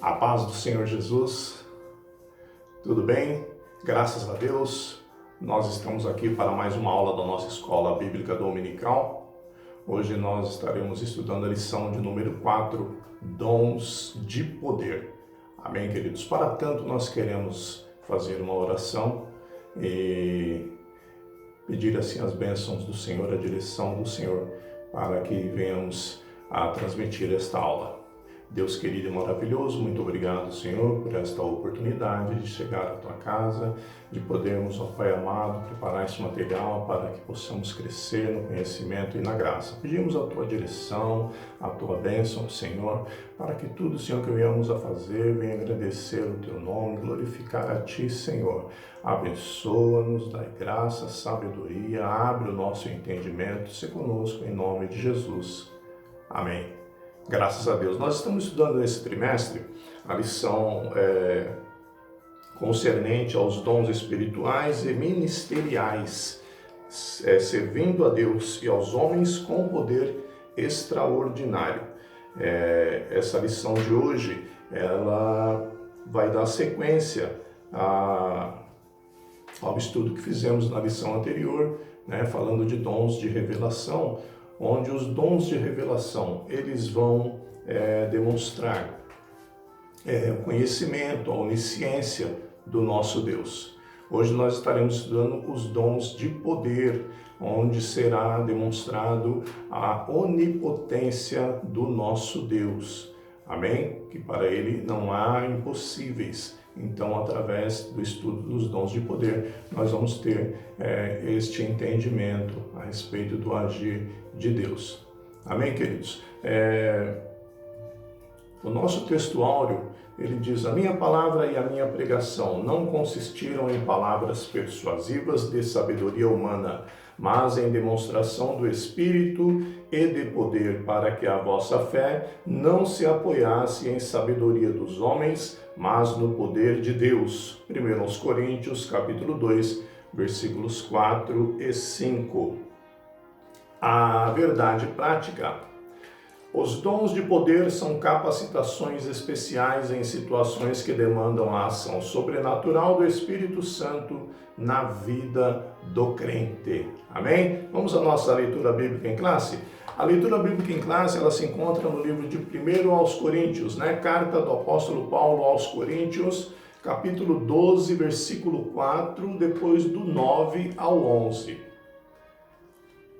A paz do Senhor Jesus, tudo bem? Graças a Deus, nós estamos aqui para mais uma aula da nossa Escola Bíblica Dominical. Hoje nós estaremos estudando a lição de número 4, Dons de Poder. Amém, queridos? Para tanto, nós queremos fazer uma oração e pedir assim as bênçãos do Senhor, a direção do Senhor, para que venhamos a transmitir esta aula. Deus querido e maravilhoso, muito obrigado, Senhor, por esta oportunidade de chegar à Tua casa, de podermos, ó Pai amado, preparar esse material para que possamos crescer no conhecimento e na graça. Pedimos a Tua direção, a Tua bênção, Senhor, para que tudo, Senhor, que venhamos a fazer, venha agradecer o Teu nome, glorificar a Ti, Senhor. Abençoa-nos, dai graça, sabedoria, abre o nosso entendimento, se conosco, em nome de Jesus. Amém. Graças a Deus. Nós estamos estudando nesse trimestre a lição concernente aos dons espirituais e ministeriais, servindo a Deus e aos homens com poder extraordinário. Essa lição de hoje, ela vai dar sequência ao estudo que fizemos na lição anterior, falando de dons de revelação, onde os dons de revelação, eles vão demonstrar o conhecimento, a onisciência do nosso Deus. Hoje nós estaremos estudando os dons de poder, onde será demonstrado a onipotência do nosso Deus. Amém? Que para Ele não há impossíveis. Então, através do estudo dos dons de poder, nós vamos ter este entendimento a respeito do agir de Deus. Amém, queridos? O nosso texto áureo, ele diz: a minha palavra e a minha pregação não consistiram em palavras persuasivas de sabedoria humana, mas em demonstração do Espírito e de poder, para que a vossa fé não se apoiasse em sabedoria dos homens, mas no poder de Deus. 1 Coríntios, capítulo 2, versículos 4 e 5. A verdade prática. Os dons de poder são capacitações especiais em situações que demandam a ação sobrenatural do Espírito Santo na vida do crente. Amém? Vamos à nossa leitura bíblica em classe? A leitura bíblica em classe, ela se encontra no livro de 1 aos Coríntios, Carta do apóstolo Paulo aos Coríntios, capítulo 12, versículo 4, depois do 9 ao 11.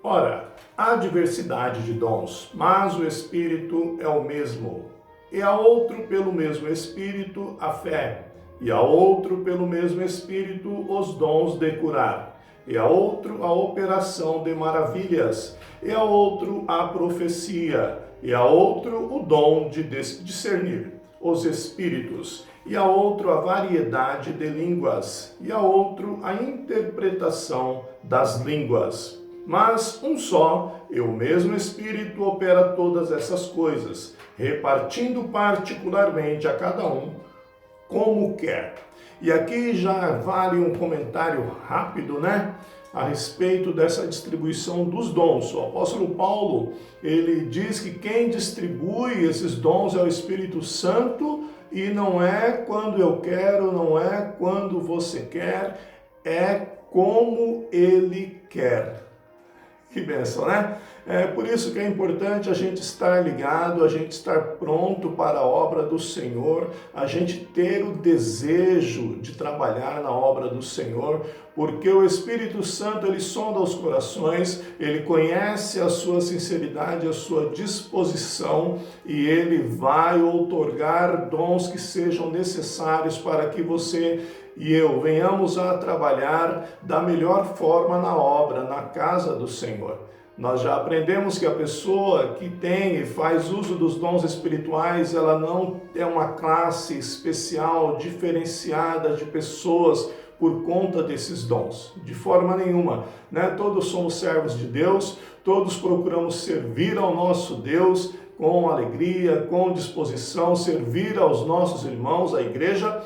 Ora, há diversidade de dons, mas o Espírito é o mesmo. E a outro pelo mesmo Espírito a fé, e a outro pelo mesmo Espírito os dons de curar, e a outro a operação de maravilhas, e a outro a profecia, e a outro o dom de discernir os espíritos, e a outro a variedade de línguas, e a outro a interpretação das línguas. Mas um só e o mesmo Espírito opera todas essas coisas, repartindo particularmente a cada um como quer. E aqui já vale um comentário rápido, a respeito dessa distribuição dos dons. O apóstolo Paulo, ele diz que quem distribui esses dons é o Espírito Santo, e não é quando eu quero, não é quando você quer, é como ele quer. Que bênção, É por isso que é importante a gente estar ligado, a gente estar pronto para a obra do Senhor, a gente ter o desejo de trabalhar na obra do Senhor, porque o Espírito Santo, ele sonda os corações, ele conhece a sua sinceridade, a sua disposição, e ele vai outorgar dons que sejam necessários para que você e eu venhamos a trabalhar da melhor forma na obra, na casa do Senhor. Nós já aprendemos que a pessoa que tem e faz uso dos dons espirituais, ela não é uma classe especial, diferenciada de pessoas por conta desses dons, de forma nenhuma, Todos somos servos de Deus, todos procuramos servir ao nosso Deus com alegria, com disposição, servir aos nossos irmãos, à igreja,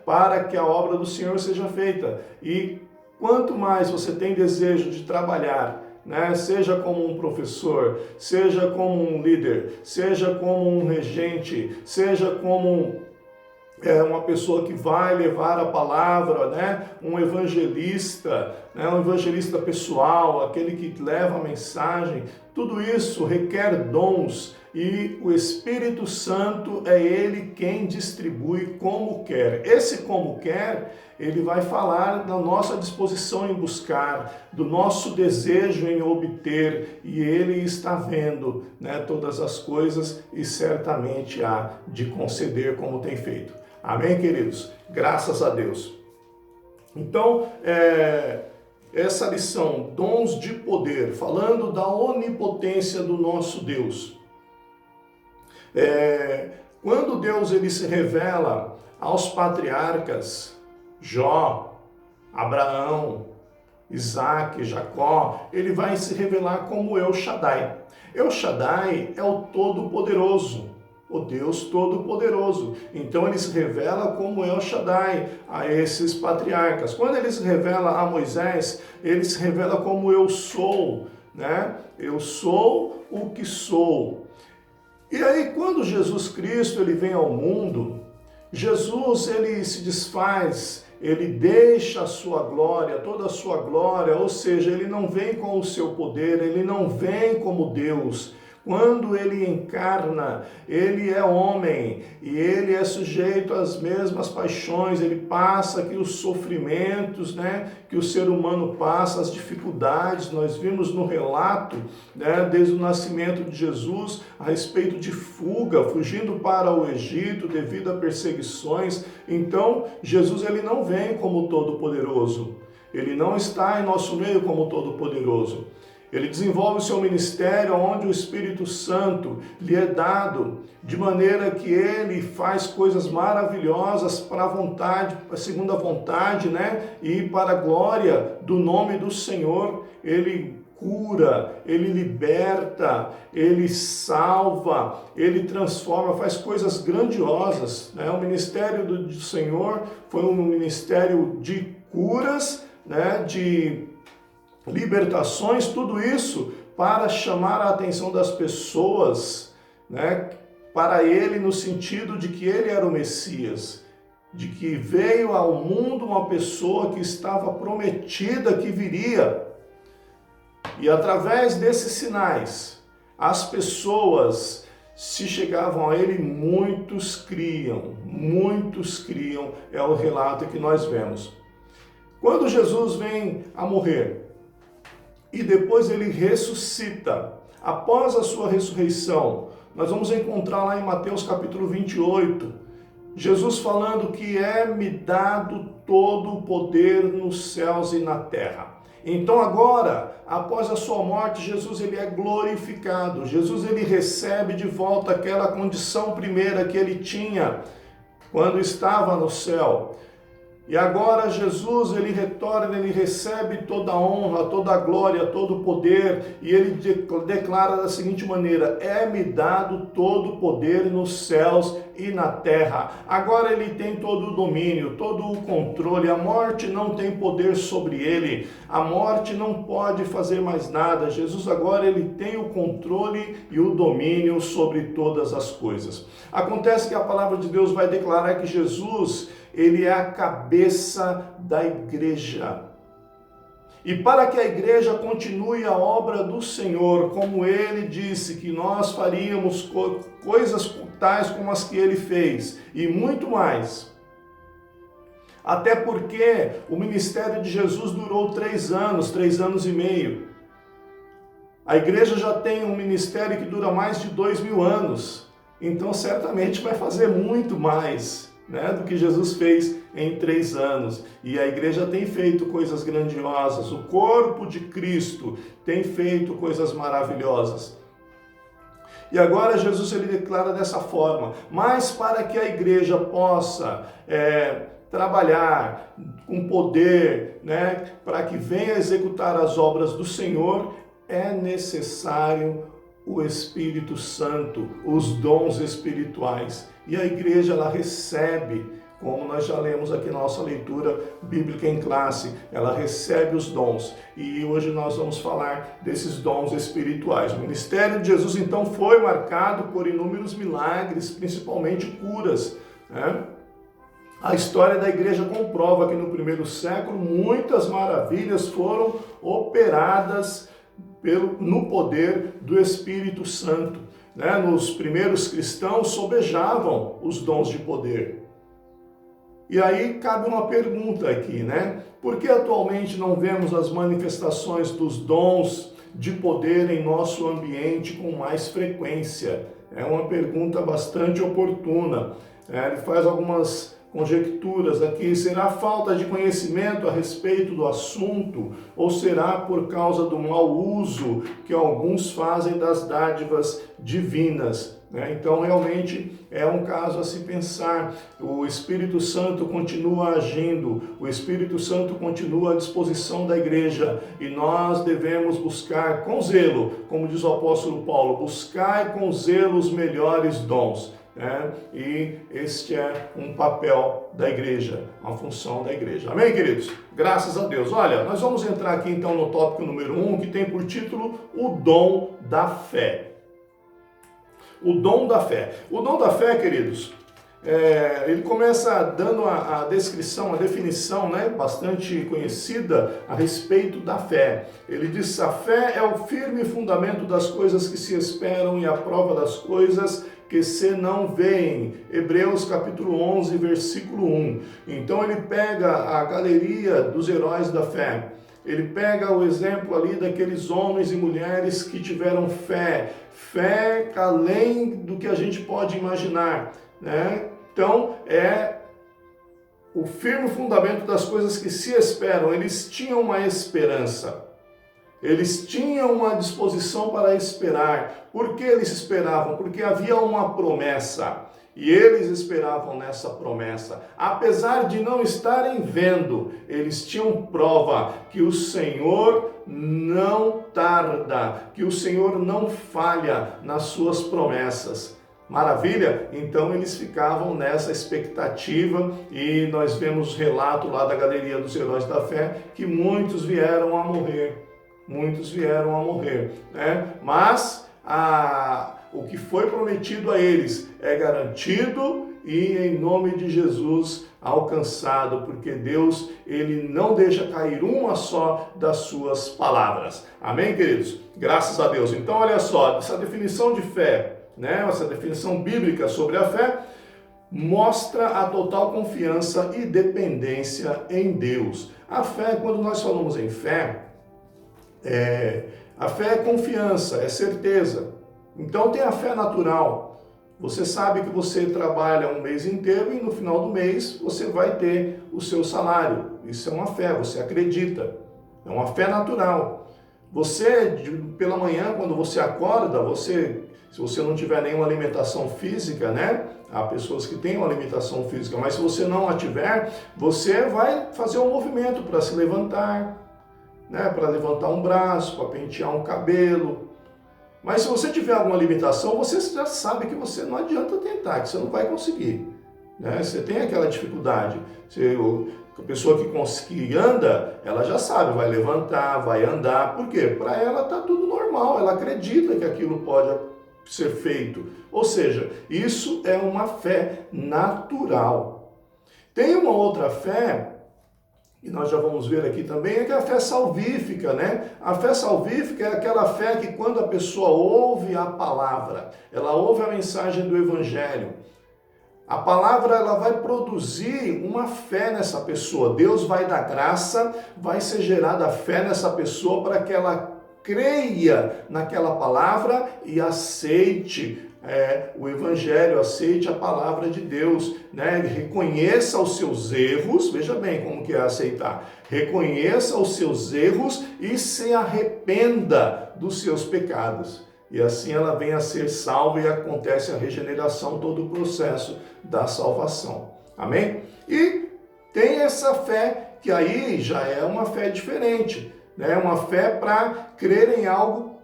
para que a obra do Senhor seja feita. E quanto mais você tem desejo de trabalhar né? Seja como um professor, seja como um líder, seja como um regente, seja como uma pessoa que vai levar a palavra, né? Um evangelista, né? Um evangelista pessoal, aquele que leva a mensagem. Tudo isso requer dons e o Espírito Santo é Ele quem distribui como quer. Esse como quer, Ele vai falar da nossa disposição em buscar, do nosso desejo em obter, e Ele está vendo, né, todas as coisas e certamente há de conceder como tem feito. Amém, queridos? Graças a Deus. Então, essa lição, dons de poder, falando da onipotência do nosso Deus. Quando Deus ele se revela aos patriarcas, Jó, Abraão, Isaac, Jacó, ele vai se revelar como El Shaddai. El Shaddai é o Todo-Poderoso, o Deus Todo-Poderoso. Então ele se revela como El Shaddai a esses patriarcas. Quando ele se revela a Moisés, ele se revela como eu sou, né? Eu sou o que sou. E aí quando Jesus Cristo ele vem ao mundo, Jesus ele se desfaz, ele deixa a sua glória, toda a sua glória, ou seja, ele não vem com o seu poder, ele não vem como Deus. Quando ele encarna, ele é homem e ele é sujeito às mesmas paixões, ele passa aqui os sofrimentos, né, que o ser humano passa, as dificuldades. Nós vimos no relato, né, desde o nascimento de Jesus, a respeito de fuga, fugindo para o Egito devido a perseguições. Então, Jesus ele não vem como Todo-Poderoso, ele não está em nosso meio como Todo-Poderoso. Ele desenvolve o seu ministério onde o Espírito Santo lhe é dado, de maneira que ele faz coisas maravilhosas para a vontade, segundo a vontade, né? E para a glória do nome do Senhor. Ele cura, ele liberta, ele salva, ele transforma, faz coisas grandiosas, né? O ministério do Senhor foi um ministério de curas, né? De libertações, tudo isso para chamar a atenção das pessoas, né, para ele, no sentido de que ele era o Messias, de que veio ao mundo uma pessoa que estava prometida que viria. E através desses sinais, as pessoas se chegavam a ele, muitos criam, é o relato que nós vemos. Quando Jesus vem a morrer, e depois ele ressuscita. Após a sua ressurreição, nós vamos encontrar lá em Mateus capítulo 28, Jesus falando que é-me dado todo o poder nos céus e na terra. Então agora, após a sua morte, Jesus ele é glorificado. Jesus ele recebe de volta aquela condição primeira que ele tinha quando estava no céu. E agora Jesus, ele retorna, ele recebe toda a honra, toda a glória, todo o poder, e ele declara da seguinte maneira: é-me dado todo o poder nos céus e na terra. Agora ele tem todo o domínio, todo o controle, a morte não tem poder sobre ele, a morte não pode fazer mais nada. Jesus agora ele tem o controle e o domínio sobre todas as coisas. Acontece que a palavra de Deus vai declarar que Jesus, ele é a cabeça da igreja. E para que a igreja continue a obra do Senhor, como ele disse que nós faríamos coisas tais como as que ele fez, e muito mais. Até porque o ministério de Jesus durou 3 anos e meio. A igreja já tem um ministério que dura mais de 2000 anos. Então certamente vai fazer muito mais, né, do que Jesus fez em 3 anos. E a igreja tem feito coisas grandiosas, o corpo de Cristo tem feito coisas maravilhosas. E agora Jesus ele declara dessa forma: mas para que a igreja possa trabalhar com poder, né, para que venha executar as obras do Senhor, é necessário o Espírito Santo, os dons espirituais. E a igreja ela recebe como nós já lemos aqui na nossa leitura bíblica em classe, ela recebe os dons. E hoje nós vamos falar desses dons espirituais. O ministério de Jesus, então, foi marcado por inúmeros milagres, principalmente curas, né? A história da igreja comprova que no primeiro século muitas maravilhas foram operadas no poder do Espírito Santo, né? Nos primeiros cristãos sobejavam os dons de poder. E aí cabe uma pergunta aqui, né? Por que atualmente não vemos as manifestações dos dons de poder em nosso ambiente com mais frequência? É uma pergunta bastante oportuna. Ele faz algumas conjecturas aqui. Será falta de conhecimento a respeito do assunto? Ou será por causa do mau uso que alguns fazem das dádivas divinas? Então, realmente, é um caso a se pensar. O Espírito Santo continua agindo, o Espírito Santo continua à disposição da igreja e nós devemos buscar com zelo, como diz o apóstolo Paulo, buscar com zelo os melhores dons. E este é um papel da igreja, uma função da igreja. Amém, queridos? Graças a Deus. Olha, nós vamos entrar aqui então no tópico número 1, que tem por título o dom da fé. O dom da fé. O dom da fé, queridos, ele começa dando a descrição, a definição, né, bastante conhecida a respeito da fé. Ele diz: a fé é o firme fundamento das coisas que se esperam e a prova das coisas que se não veem. Hebreus capítulo 11, versículo 1. Então ele pega a galeria dos heróis da fé. Ele pega o exemplo ali daqueles homens e mulheres que tiveram fé além do que a gente pode imaginar, né? Então, é o firme fundamento das coisas que se esperam. Eles tinham uma esperança. Eles tinham uma disposição para esperar. Por que eles esperavam? Porque havia uma promessa. E eles esperavam nessa promessa. Apesar de não estarem vendo, eles tinham prova que o Senhor não tarda, que o Senhor não falha nas suas promessas. Maravilha? Então eles ficavam nessa expectativa e nós vemos relato lá da galeria dos heróis da fé que muitos vieram a morrer. Muitos vieram a morrer, né? Mas o que foi prometido a eles é garantido e em nome de Jesus alcançado, porque Deus, ele não deixa cair uma só das suas palavras. Amém, queridos? Graças a Deus. Então, olha só, essa definição de fé, né? Essa definição bíblica sobre a fé mostra a total confiança e dependência em Deus. A fé, quando nós falamos em fé, a fé é confiança, é certeza. Então tem a fé natural. Você sabe que você trabalha um mês inteiro e no final do mês você vai ter o seu salário. Isso é uma fé, você acredita. É uma fé natural. Você, pela manhã, quando você acorda, se você não tiver nenhuma alimentação física, né? Há pessoas que têm uma limitação física, mas se você não a tiver, você vai fazer um movimento para se levantar, né? Para levantar um braço, para pentear um cabelo. Mas se você tiver alguma limitação, você já sabe que você não adianta tentar, que você não vai conseguir, né? Você tem aquela dificuldade. A pessoa que anda, ela já sabe, vai levantar, vai andar. Por quê? Para ela está tudo normal, ela acredita que aquilo pode ser feito. Ou seja, isso é uma fé natural. Tem uma outra fé, e nós já vamos ver aqui também, é que é a fé salvífica, né? A fé salvífica é aquela fé que quando a pessoa ouve a palavra, ela ouve a mensagem do Evangelho, a palavra ela vai produzir uma fé nessa pessoa. Deus vai dar graça, vai ser gerada fé nessa pessoa para que ela creia naquela palavra e aceite o Evangelho, aceite a palavra de Deus, né? Reconheça os seus erros, veja bem como que é aceitar, reconheça os seus erros e se arrependa dos seus pecados. E assim ela vem a ser salva e acontece a regeneração, todo o processo da salvação. Amém? E tem essa fé que aí já é uma fé diferente, né? Uma fé para crer em algo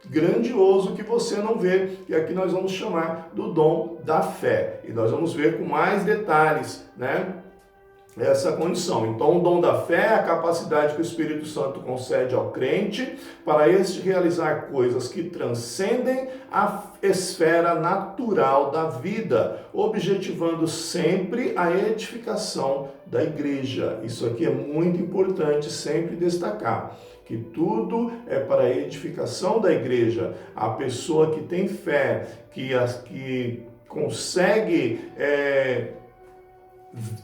grandioso que você não vê, e aqui nós vamos chamar do dom da fé, e nós vamos ver com mais detalhes, né, essa condição. Então, o dom da fé é a capacidade que o Espírito Santo concede ao crente para este realizar coisas que transcendem a esfera natural da vida, objetivando sempre a edificação da igreja. Isso aqui é muito importante sempre destacar, que tudo é para a edificação da igreja. A pessoa que tem fé, que consegue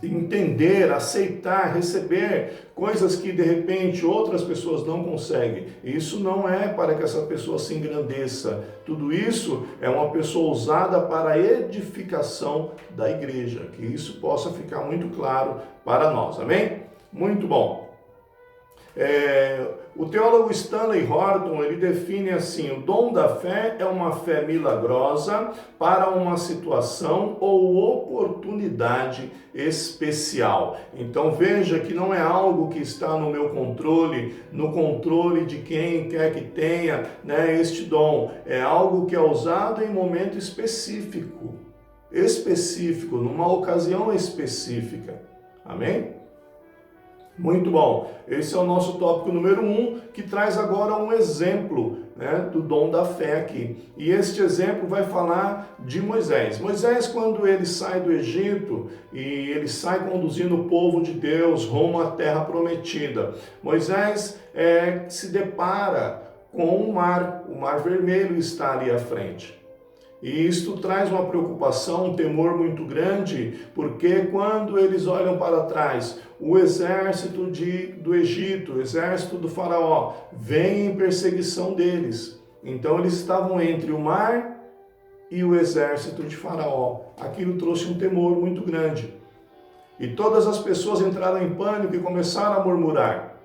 entender, aceitar, receber coisas que de repente outras pessoas não conseguem. Isso não é para que essa pessoa se engrandeça. Tudo isso é uma pessoa usada para a edificação da igreja. Que isso possa ficar muito claro para nós. Amém? Muito bom. O teólogo Stanley Horton, ele define assim: o dom da fé é uma fé milagrosa para uma situação ou oportunidade especial. Então veja que não é algo que está no meu controle, no controle de quem quer que tenha, né, este dom. É algo que é usado em momento específico, numa ocasião específica. Amém? Muito bom. Esse é o nosso tópico número 1, que traz agora um exemplo, né, do dom da fé aqui. E este exemplo vai falar de Moisés. Moisés, quando ele sai do Egito e ele sai conduzindo o povo de Deus rumo à terra prometida, Moisés se depara com o Mar Vermelho está ali à frente. E isto traz uma preocupação, um temor muito grande, porque quando eles olham para trás, o exército do Egito, o exército do faraó, vem em perseguição deles. Então eles estavam entre o mar e o exército de faraó. Aquilo trouxe um temor muito grande. E todas as pessoas entraram em pânico e começaram a murmurar.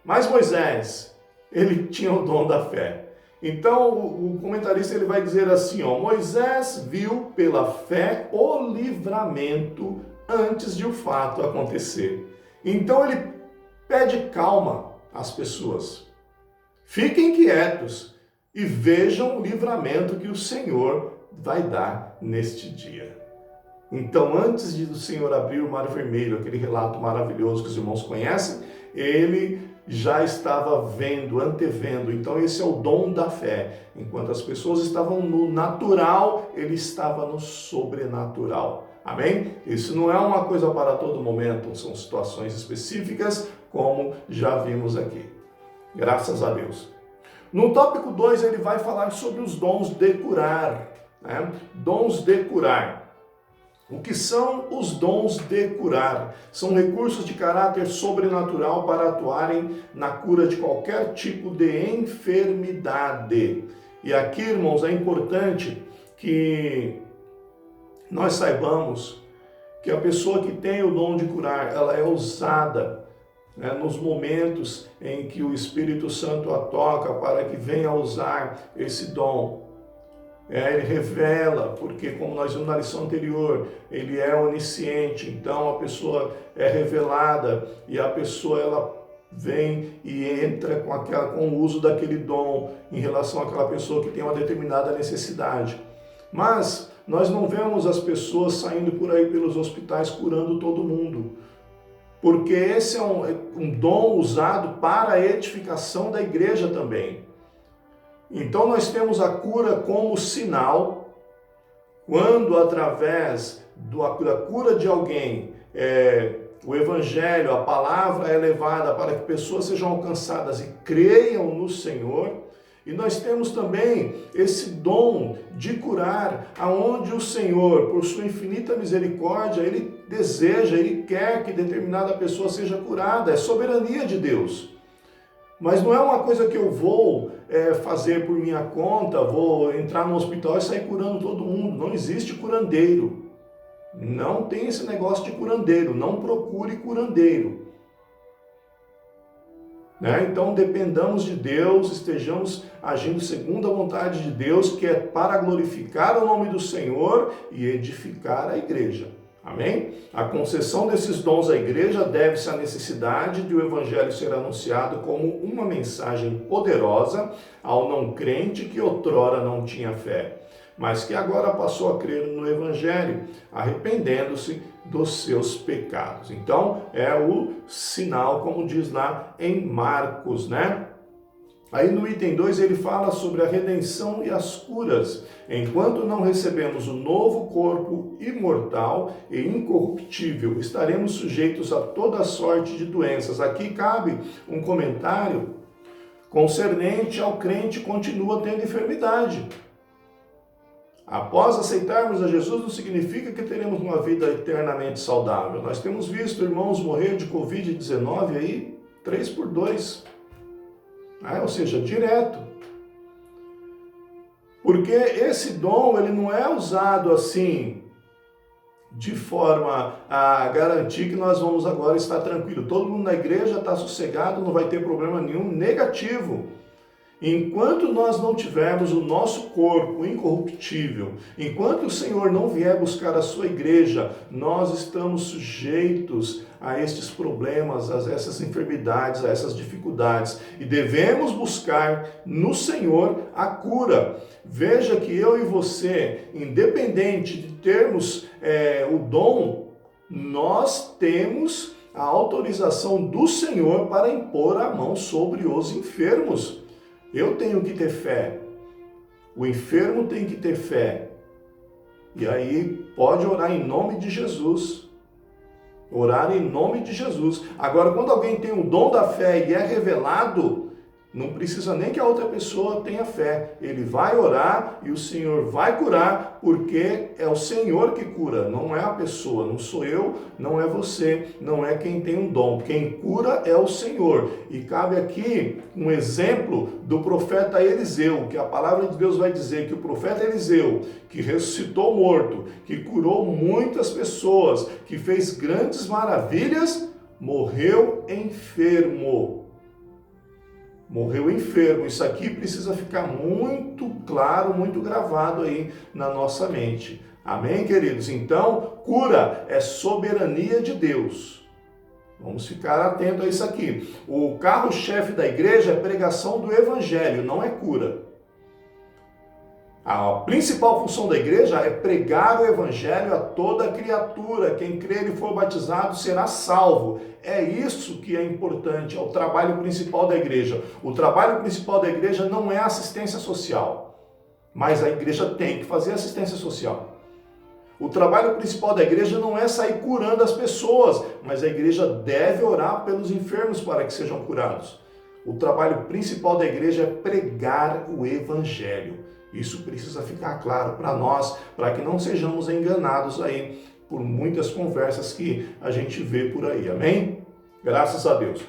Mas Moisés, ele tinha o dom da fé. Então, o comentarista ele vai dizer assim, Moisés viu pela fé o livramento antes de o fato acontecer. Então, ele pede calma às pessoas. Fiquem quietos e vejam o livramento que o Senhor vai dar neste dia. Então, antes do Senhor abrir o Mar Vermelho, aquele relato maravilhoso que os irmãos conhecem, ele já estava vendo, antevendo. Então esse é o dom da fé. Enquanto as pessoas estavam no natural, ele estava no sobrenatural. Amém? Isso não é uma coisa para todo momento, são situações específicas, como já vimos aqui. Graças a Deus. No tópico 2 ele vai falar sobre os dons de curar, né? Dons de curar. O que são os dons de curar? São recursos de caráter sobrenatural para atuarem na cura de qualquer tipo de enfermidade. E aqui, irmãos, é importante que nós saibamos que a pessoa que tem o dom de curar, ela é usada, né, nos momentos em que o Espírito Santo a toca para que venha a usar esse dom. Ele revela, porque como nós vimos na lição anterior, ele é onisciente, então a pessoa é revelada e a pessoa ela vem e entra com o uso daquele dom em relação àquela pessoa que tem uma determinada necessidade. Mas nós não vemos as pessoas saindo por aí pelos hospitais curando todo mundo, porque esse é um dom usado para a edificação da igreja também. Então nós temos a cura como sinal, quando através da cura de alguém, o evangelho, a palavra é levada para que pessoas sejam alcançadas e creiam no Senhor. E nós temos também esse dom de curar, aonde o Senhor, por sua infinita misericórdia, Ele deseja, Ele quer que determinada pessoa seja curada, é soberania de Deus. Mas não é uma coisa que eu vou fazer por minha conta, vou entrar no hospital e sair curando todo mundo. Não existe curandeiro. Não tem esse negócio de curandeiro. Não procure curandeiro. Né? Então dependamos de Deus, estejamos agindo segundo a vontade de Deus, que é para glorificar o nome do Senhor e edificar a igreja. Amém? A concessão desses dons à igreja deve-se à necessidade de o evangelho ser anunciado como uma mensagem poderosa ao não crente que outrora não tinha fé, mas que agora passou a crer no evangelho, arrependendo-se dos seus pecados. Então, é o sinal, como diz lá em Marcos, né? Aí no item 2 ele fala sobre a redenção e as curas. Enquanto não recebemos o novo corpo imortal e incorruptível, estaremos sujeitos a toda sorte de doenças. Aqui cabe um comentário concernente ao crente que continua tendo enfermidade. Após aceitarmos a Jesus, não significa que teremos uma vida eternamente saudável. Nós temos visto irmãos morrer de Covid-19 aí, 3 por 2. Ou seja, direto. Porque esse dom, ele não é usado assim, de forma a garantir que nós vamos agora estar tranquilo. Todo mundo na igreja está sossegado, não vai ter problema nenhum, negativo. Enquanto nós não tivermos o nosso corpo incorruptível, enquanto o Senhor não vier buscar a sua igreja, nós estamos sujeitos a estes problemas, a essas enfermidades, a essas dificuldades. E devemos buscar no Senhor a cura. Veja que eu e você, independente de termos o dom, nós temos a autorização do Senhor para impor a mão sobre os enfermos. Eu tenho que ter fé, o enfermo tem que ter fé, e aí pode orar em nome de Jesus, orar em nome de Jesus. Agora, quando alguém tem o dom da fé e é revelado, não precisa nem que a outra pessoa tenha fé, ele vai orar e o Senhor vai curar, porque é o Senhor que cura, não é a pessoa, não sou eu, não é você, não é quem tem um dom, quem cura é o Senhor. E cabe aqui um exemplo do profeta Eliseu, que a palavra de Deus vai dizer que o profeta Eliseu, que ressuscitou morto, que curou muitas pessoas, que fez grandes maravilhas, morreu enfermo. Morreu enfermo. Isso aqui precisa ficar muito claro, muito gravado aí na nossa mente. Amém, queridos? Então, cura é soberania de Deus. Vamos ficar atento a isso aqui. O carro-chefe da igreja é pregação do evangelho, não é cura. A principal função da igreja é pregar o evangelho a toda criatura. Quem crer e for batizado será salvo. É isso que é importante, é o trabalho principal da igreja. O trabalho principal da igreja não é assistência social, mas a igreja tem que fazer assistência social. O trabalho principal da igreja não é sair curando as pessoas, mas a igreja deve orar pelos enfermos para que sejam curados. O trabalho principal da igreja é pregar o evangelho. Isso precisa ficar claro para nós, para que não sejamos enganados aí por muitas conversas que a gente vê por aí, amém? Graças a Deus.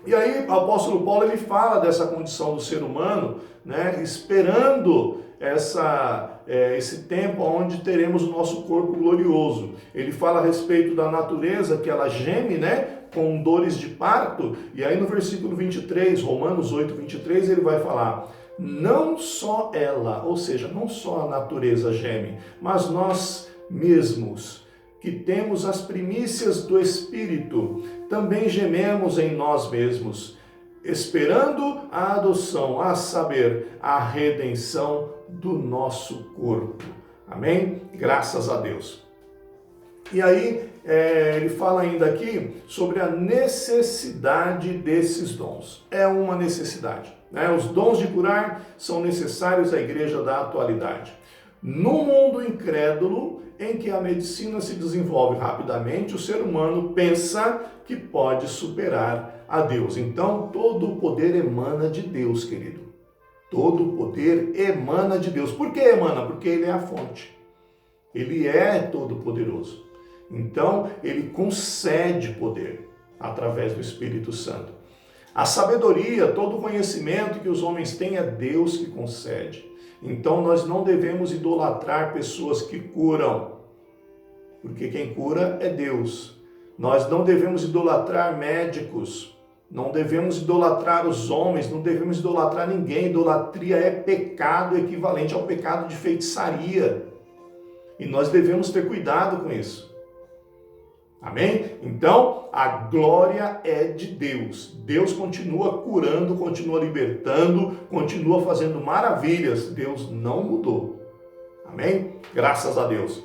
E aí o apóstolo Paulo ele fala dessa condição do ser humano, né, esperando esse tempo onde teremos o nosso corpo glorioso. Ele fala a respeito da natureza, que ela geme, né, com dores de parto, e aí no versículo 23, Romanos 8, 23, ele vai falar: não só ela, ou seja, não só a natureza geme, mas nós mesmos, que temos as primícias do Espírito, também gememos em nós mesmos, esperando a adoção, a saber, a redenção do nosso corpo. Amém? Graças a Deus. E aí, ele fala ainda aqui sobre a necessidade desses dons. É uma necessidade. Os dons de curar são necessários à igreja da atualidade. No mundo incrédulo, em que a medicina se desenvolve rapidamente, o ser humano pensa que pode superar a Deus. Então, todo o poder emana de Deus, querido. Todo o poder emana de Deus. Por que emana? Porque Ele é a fonte. Ele é todo-poderoso. Então, Ele concede poder através do Espírito Santo. A sabedoria, todo o conhecimento que os homens têm é Deus que concede. Então nós não devemos idolatrar pessoas que curam, porque quem cura é Deus. Nós não devemos idolatrar médicos, não devemos idolatrar os homens, não devemos idolatrar ninguém. Idolatria é pecado equivalente ao pecado de feitiçaria. E nós devemos ter cuidado com isso. Amém? Então, a glória é de Deus. Deus continua curando, continua libertando, continua fazendo maravilhas. Deus não mudou. Amém? Graças a Deus.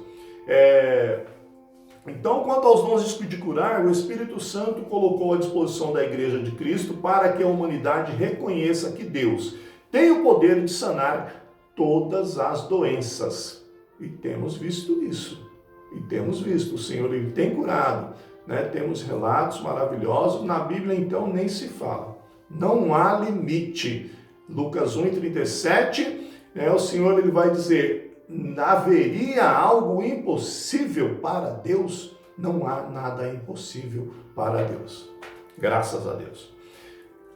Então, quanto aos dons de curar, o Espírito Santo colocou à disposição da Igreja de Cristo para que a humanidade reconheça que Deus tem o poder de sanar todas as doenças. E temos visto isso. E temos visto, o Senhor ele tem curado, né? Temos relatos maravilhosos, na Bíblia então nem se fala. Não há limite. Lucas 1:37, o Senhor ele vai dizer, haveria algo impossível para Deus? Não há nada impossível para Deus. Graças a Deus.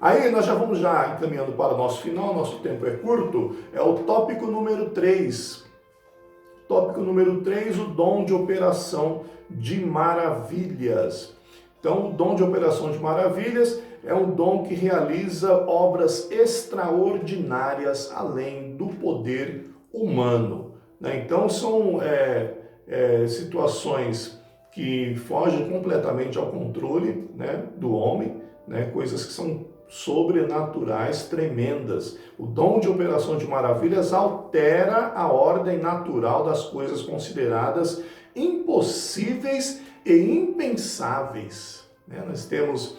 Aí nós já vamos encaminhando para o nosso final, nosso tempo é curto, é o tópico número 3. Tópico número 3, o dom de operação de maravilhas. Então, o dom de operação de maravilhas é um dom que realiza obras extraordinárias além do poder humano. Então, são situações que fogem completamente ao controle, do homem, coisas que são sobrenaturais, tremendas. O dom de operação de maravilhas altera a ordem natural das coisas consideradas impossíveis e impensáveis. Nós temos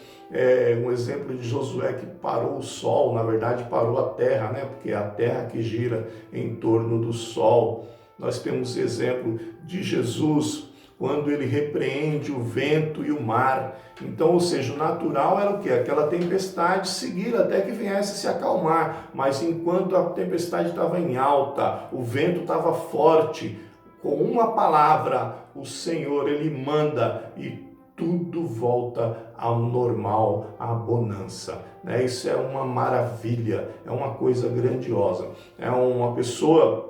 um exemplo de Josué que parou o sol, na verdade parou a terra, porque é a terra que gira em torno do sol. Nós temos exemplo de Jesus, quando ele repreende o vento e o mar. Então, ou seja, o natural era o quê? Aquela tempestade seguir até que viesse se acalmar. Mas enquanto a tempestade estava em alta, o vento estava forte, com uma palavra, o Senhor, ele manda e tudo volta ao normal, à bonança. Isso é uma maravilha, é uma coisa grandiosa. É uma pessoa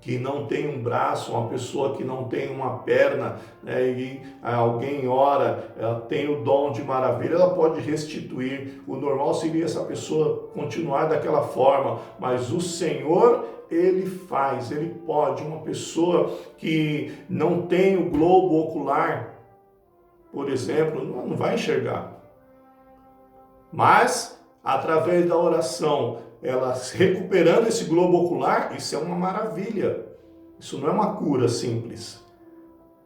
que não tem um braço, uma pessoa que não tem uma perna, e alguém ora, ela tem o dom de maravilha, ela pode restituir. O normal seria essa pessoa continuar daquela forma, mas o Senhor, ele faz, ele pode. Uma pessoa que não tem o globo ocular, por exemplo, não vai enxergar. Mas, através da oração, ela recuperando esse globo ocular, isso é uma maravilha. Isso não é uma cura simples.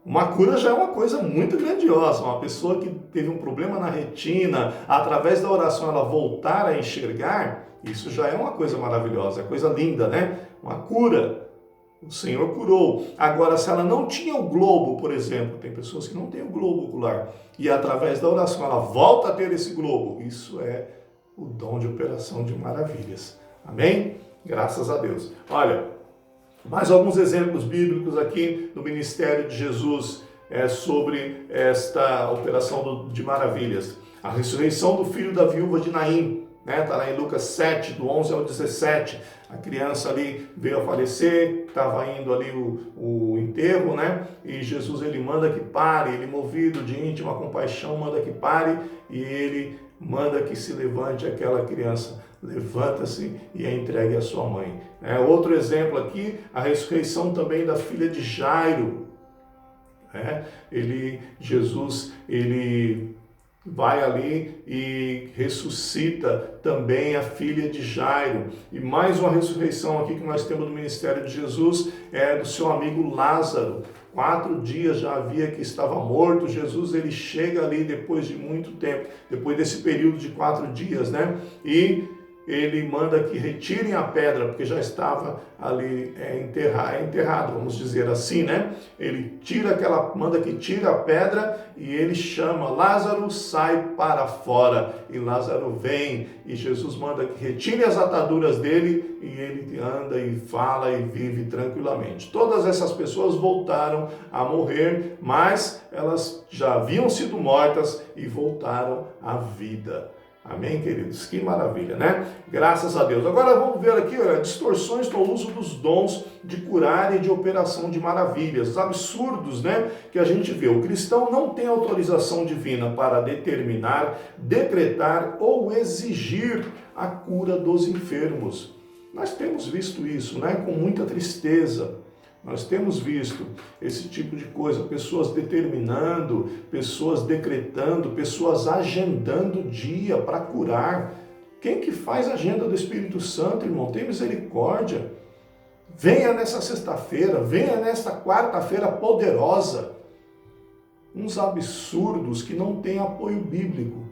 Uma cura já é uma coisa muito grandiosa. Uma pessoa que teve um problema na retina, através da oração ela voltar a enxergar, isso já é uma coisa maravilhosa, é coisa linda, Uma cura. O Senhor curou. Agora, se ela não tinha o globo, por exemplo, tem pessoas que não têm o globo ocular, e através da oração ela volta a ter esse globo, isso é o dom de operação de maravilhas. Amém? Graças a Deus. Olha, mais alguns exemplos bíblicos aqui no ministério de Jesus sobre esta operação de maravilhas. A ressurreição do filho da viúva de Naim, está lá em Lucas 7, do 11 ao 17. A criança ali veio a falecer, estava indo ali o enterro, e Jesus ele manda que pare, ele movido de íntima compaixão manda que pare, e ele manda que se levante aquela criança, levanta-se e é entregue à sua mãe. Outro exemplo aqui, a ressurreição também da filha de Jairo. Jesus vai ali e ressuscita também a filha de Jairo. E mais uma ressurreição aqui que nós temos no ministério de Jesus é do seu amigo Lázaro. 4 dias já havia que estava morto. Jesus ele chega ali depois de muito tempo, depois desse período de 4 dias, e ele manda que retirem a pedra, porque já estava ali enterrado, vamos dizer assim, Ele manda que tire a pedra e ele chama, Lázaro, sai para fora. E Lázaro vem e Jesus manda que retire as ataduras dele e ele anda e fala e vive tranquilamente. Todas essas pessoas voltaram a morrer, mas elas já haviam sido mortas e voltaram à vida. Amém, queridos? Que maravilha, Graças a Deus. Agora vamos ver aqui, distorções no uso dos dons de curar e de operação de maravilhas. Os absurdos, que a gente vê. O cristão não tem autorização divina para determinar, decretar ou exigir a cura dos enfermos. Nós temos visto isso, com muita tristeza. Nós temos visto esse tipo de coisa, pessoas determinando, pessoas decretando, pessoas agendando dia para curar. Quem que faz a agenda do Espírito Santo, irmão? Tem misericórdia. Venha nessa sexta-feira, venha nesta quarta-feira poderosa. Uns absurdos que não têm apoio bíblico.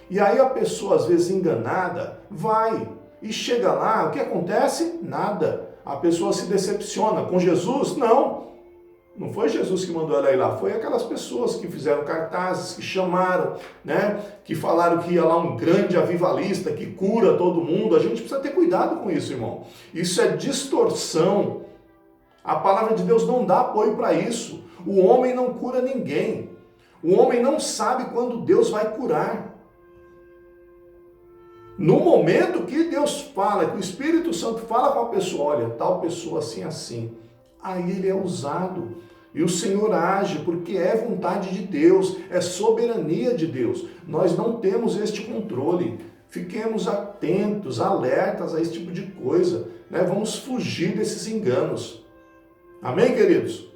E aí a pessoa, às vezes enganada, vai e chega lá, o que acontece? Nada. A pessoa se decepciona. Com Jesus? Não foi Jesus que mandou ela ir lá, foi aquelas pessoas que fizeram cartazes, que chamaram, né? Que falaram que ia lá um grande avivalista que cura todo mundo. A gente precisa ter cuidado com isso, irmão. Isso é distorção. A palavra de Deus não dá apoio para isso. O homem não cura ninguém. O homem não sabe quando Deus vai curar. No momento que Deus fala, que o Espírito Santo fala com a pessoa, olha, tal pessoa assim, assim, aí ele é usado. E o Senhor age, porque é vontade de Deus, é soberania de Deus. Nós não temos este controle. Fiquemos atentos, alertas a esse tipo de coisa, né? Vamos fugir desses enganos. Amém, queridos?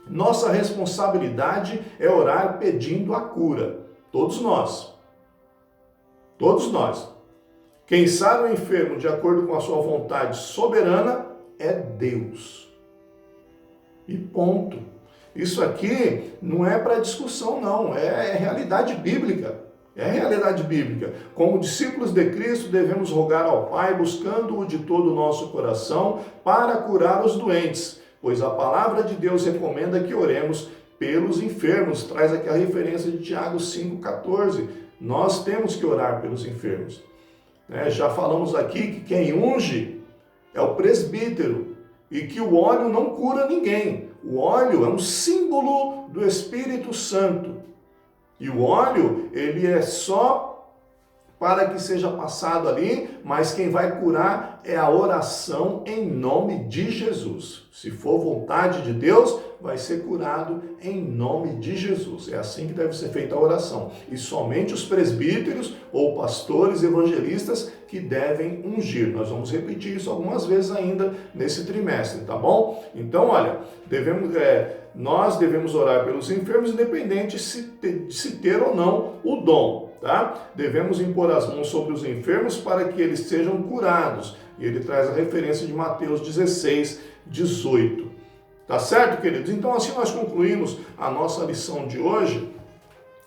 Nossa responsabilidade é orar pedindo a cura. Todos nós. Todos nós. Quem sara o enfermo de acordo com a sua vontade soberana é Deus. E ponto. Isso aqui não é para discussão, não. É realidade bíblica. É realidade bíblica. Como discípulos de Cristo, devemos rogar ao Pai, buscando-o de todo o nosso coração, para curar os doentes. Pois a palavra de Deus recomenda que oremos pelos enfermos. Traz aqui a referência de Tiago 5,14. Nós temos que orar pelos enfermos. Já falamos aqui que quem unge é o presbítero e que o óleo não cura ninguém. O óleo é um símbolo do Espírito Santo. E o óleo, ele é só para que seja passado ali, mas quem vai curar é a oração em nome de Jesus. Se for vontade de Deus, vai ser curado em nome de Jesus. É assim que deve ser feita a oração. E somente os presbíteros ou pastores evangelistas que devem ungir. Nós vamos repetir isso algumas vezes ainda nesse trimestre, tá bom? Então, olha, nós devemos orar pelos enfermos, independente de se ter ou não o dom, tá? Devemos impor as mãos sobre os enfermos para que eles sejam curados. E ele traz a referência de Mateus 16, 18. Tá certo, queridos? Então, assim nós concluímos a nossa lição de hoje.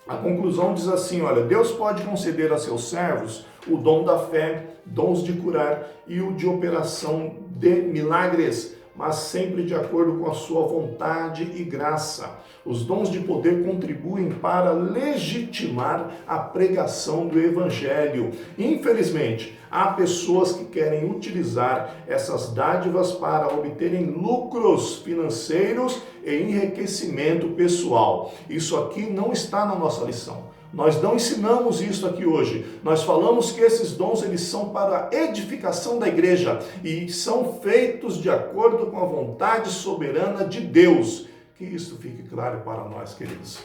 A conclusão diz assim, olha, Deus pode conceder a seus servos o dom da fé, dons de curar e o de operação de milagres, mas sempre de acordo com a sua vontade e graça. Os dons de poder contribuem para legitimar a pregação do Evangelho. Infelizmente, há pessoas que querem utilizar essas dádivas para obterem lucros financeiros e enriquecimento pessoal. Isso aqui não está na nossa lição. Nós não ensinamos isso aqui hoje. Nós falamos que esses dons eles são para a edificação da igreja e são feitos de acordo com a vontade soberana de Deus. Que isso fique claro para nós, queridos.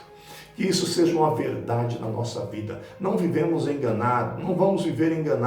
Que isso seja uma verdade na nossa vida. Não vivemos enganados, não vamos viver enganados.